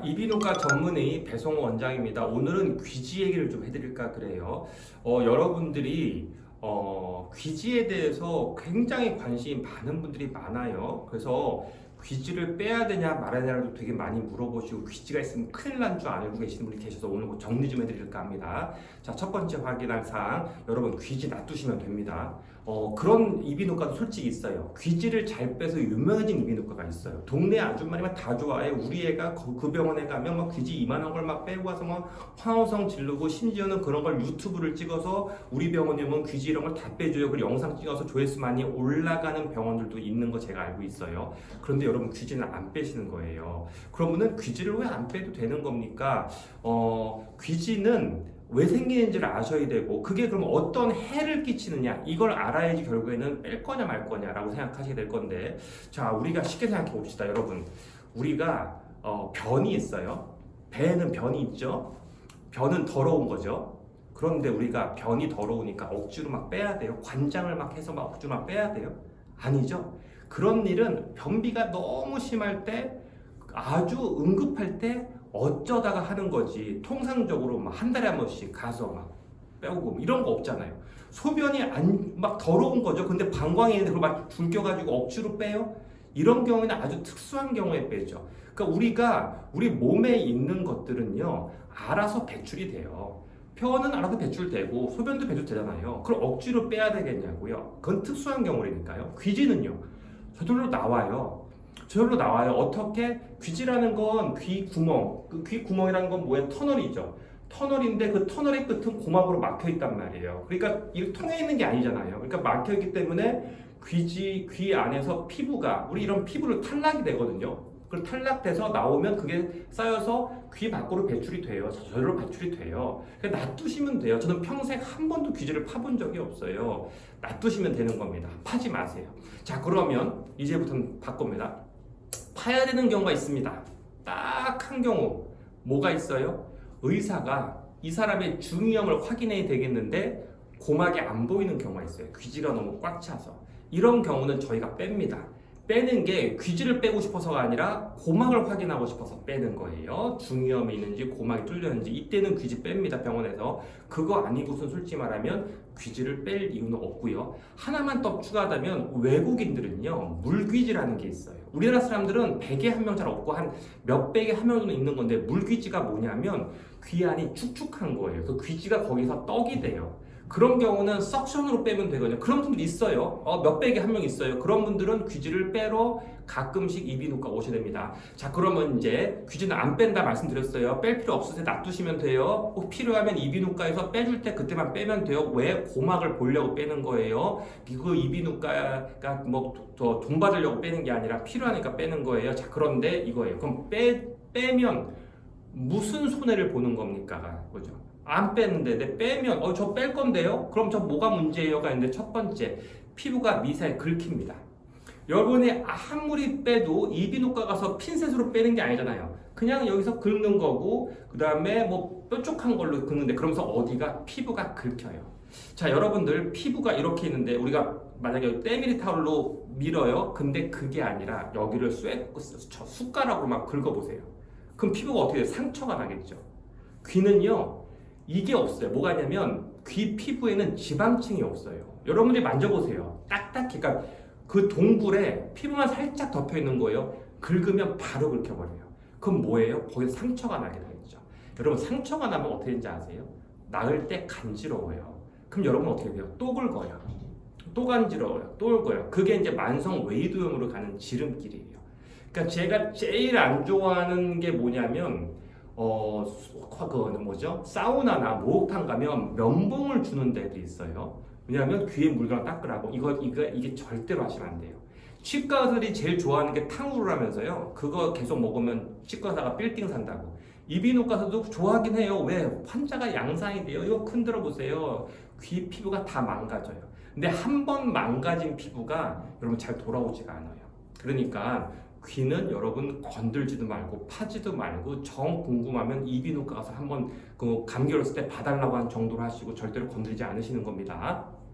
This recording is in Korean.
이비인후과 전문의 배성호 원장입니다. 오늘은 귀지 얘기를 좀 해드릴까 그래요. 여러분들이 귀지에 대해서 굉장히 관심이 많은 분들이 많아요. 그래서 귀지를 빼야 되냐 말아야 되냐도 되게 많이 물어보시고 귀지가 있으면 큰일 난 줄 알고 계시는 분이 계셔서 오늘 정리 좀 해드릴까 합니다. 자, 첫 번째 확인할 사항, 여러분 귀지 놔두시면 됩니다. 그런 이비인후과도 솔직히 있어요. 귀지를 잘 빼서 유명해진 이비인후과가 있어요. 동네 아줌마니만 다 좋아해. 우리 애가 그 병원에 가면 막 귀지 이만한 걸 막 빼고 와서 막 환호성 지르고, 심지어는 그런 걸 유튜브를 찍어서 우리 병원에 오면 귀지 이런 걸 다 빼줘요. 그리고 영상 찍어서 조회수 많이 올라가는 병원들도 있는 거 제가 알고 있어요. 그런데 여러분 귀지는 안 빼시는 거예요. 그러면은 귀지를 왜 안 빼도 되는 겁니까? 귀지는 왜 생기는지를 아셔야 되고, 그게 그럼 어떤 해를 끼치느냐, 이걸 알아야지 결국에는 뺄 거냐 말 거냐라고 생각하시게 될 건데, 자, 우리가 쉽게 생각해 봅시다. 여러분, 우리가 변이 있어요. 배에는 변이 있죠. 변은 더러운 거죠. 그런데 우리가 변이 더러우니까 억지로 막 빼야 돼요. 관장을 막 해서 막 억지로 막 빼야 돼요. 아니죠. 그런 일은 변비가 너무 심할 때, 아주 응급할 때 어쩌다가 하는 거지. 통상적으로 막 한 달에 한 번씩 가서 막 빼오고 이런 거 없잖아요. 소변이 막 더러운 거죠. 근데 방광이 있는데 그걸 막 불겨가지고 억지로 빼요. 이런 경우에는 아주 특수한 경우에 빼죠. 그러니까 우리 몸에 있는 것들은요, 알아서 배출이 돼요. 폐원은 알아서 배출되고 소변도 배출되잖아요. 그걸 억지로 빼야 되겠냐고요. 그건 특수한 경우니까요. 귀지는요, 저절로 나와요. 저절로 나와요. 어떻게? 귀지라는 건 귀 구멍, 그 귀 구멍이라는 건 뭐예요? 터널이죠. 터널인데 그 터널의 끝은 고막으로 막혀 있단 말이에요. 그러니까 이 통해 있는 게 아니잖아요. 그러니까 막혀 있기 때문에 귀 안에서 피부가, 우리 이런 피부를 탈락이 되거든요. 그 탈락돼서 나오면 그게 쌓여서 귀 밖으로 배출이 돼요. 저절로 배출이 돼요. 그냥 놔두시면 돼요. 저는 평생 한 번도 귀지를 파본 적이 없어요. 놔두시면 되는 겁니다. 파지 마세요. 자, 그러면 이제부터는 바꿉니다. 파야 되는 경우가 있습니다. 딱 한 경우 뭐가 있어요? 의사가 이 사람의 중이염을 확인해야 되겠는데 고막이 안 보이는 경우가 있어요. 귀지가 너무 꽉 차서. 이런 경우는 저희가 뺍니다. 빼는 게 귀지를 빼고 싶어서가 아니라 고막을 확인하고 싶어서 빼는 거예요. 중이염이 있는지 고막이 뚫렸는지. 이때는 귀지 뺍니다, 병원에서. 그거 아니고선 솔직히 말하면 귀지를 뺄 이유는 없고요. 하나만 더 추가하자면 외국인들은요, 물귀지라는 게 있어요. 우리나라 사람들은 100에 한 명 잘 없고 한 몇백에 한 명 정도 있는 건데, 물귀지가 뭐냐면 귀 안이 축축한 거예요. 그 귀지가 거기서 떡이 돼요. 그런 경우는 석션으로 빼면 되거든요. 그런 분들 있어요. 몇백에 한 명 있어요. 그런 분들은 귀지를 빼러 가끔씩 이비인후과 오셔야 됩니다. 자, 그러면 이제 귀지는 안 뺀다 말씀드렸어요. 뺄 필요 없으세요. 놔두시면 돼요. 꼭 필요하면 이비인후과에서 빼줄 때 그때만 빼면 돼요. 왜? 고막을 보려고 빼는 거예요. 그 이비인후과가 뭐 돈 받으려고 빼는 게 아니라 필요하니까 빼는 거예요. 자, 그런데 이거예요. 그럼 빼면 무슨 손해를 보는 겁니까? 그죠? 안 빼는데 내 빼면 저 뺄 건데요? 그럼 저 뭐가 문제예요가 있는데, 첫 번째, 피부가 미세하게 긁힙니다. 여러분이 아무리 빼도 이비인후과 가서 핀셋으로 빼는 게 아니잖아요. 그냥 여기서 긁는 거고, 그 다음에 뭐 뾰족한 걸로 긁는데, 그러면서 어디가? 피부가 긁혀요. 자, 여러분들 피부가 이렇게 있는데 우리가 만약에 때밀이 타올로 밀어요. 근데 그게 아니라 여기를 숟가락으로 막 긁어보세요. 그럼 피부가 어떻게 돼요? 상처가 나겠죠. 귀는요, 이게 없어요. 뭐가 있냐면 귀 피부에는 지방층이 없어요. 여러분들이 만져보세요. 딱딱해. 그러니까 그 동굴에 피부만 살짝 덮여 있는 거예요. 긁으면 바로 긁혀버려요. 그럼 뭐예요? 거기서 상처가 나게 되겠죠. 여러분, 상처가 나면 어떻게 되는지 아세요? 나을 때 간지러워요. 그럼 여러분 어떻게 돼요? 또 긁어요. 또 간지러워요. 또 긁어요. 그게 이제 만성 외이도염으로 가는 지름길이에요. 그러니까 제가 제일 안 좋아하는 게 뭐냐면, 그거는 뭐죠? 사우나나 목욕탕 가면 면봉을 주는 데도 있어요. 왜냐하면 귀에 물건 닦으라고. 이게 절대로 하시면 안 돼요. 치과의사들이 제일 좋아하는 게 탕후루라면서요. 그거 계속 먹으면 치과의사가 빌딩 산다고. 이비인후과에서도 좋아하긴 해요. 왜? 환자가 양상이 돼요. 이거 큰 들어보세요. 귀 피부가 다 망가져요. 근데 한 번 망가진 피부가 여러분 잘 돌아오지가 않아요. 그러니까 귀는 여러분 건들지도 말고 파지도 말고, 정 궁금하면 이비인후과 가서 한번 그 감기 걸렸을 때 봐달라고 한 정도로 하시고 절대로 건들지 않으시는 겁니다.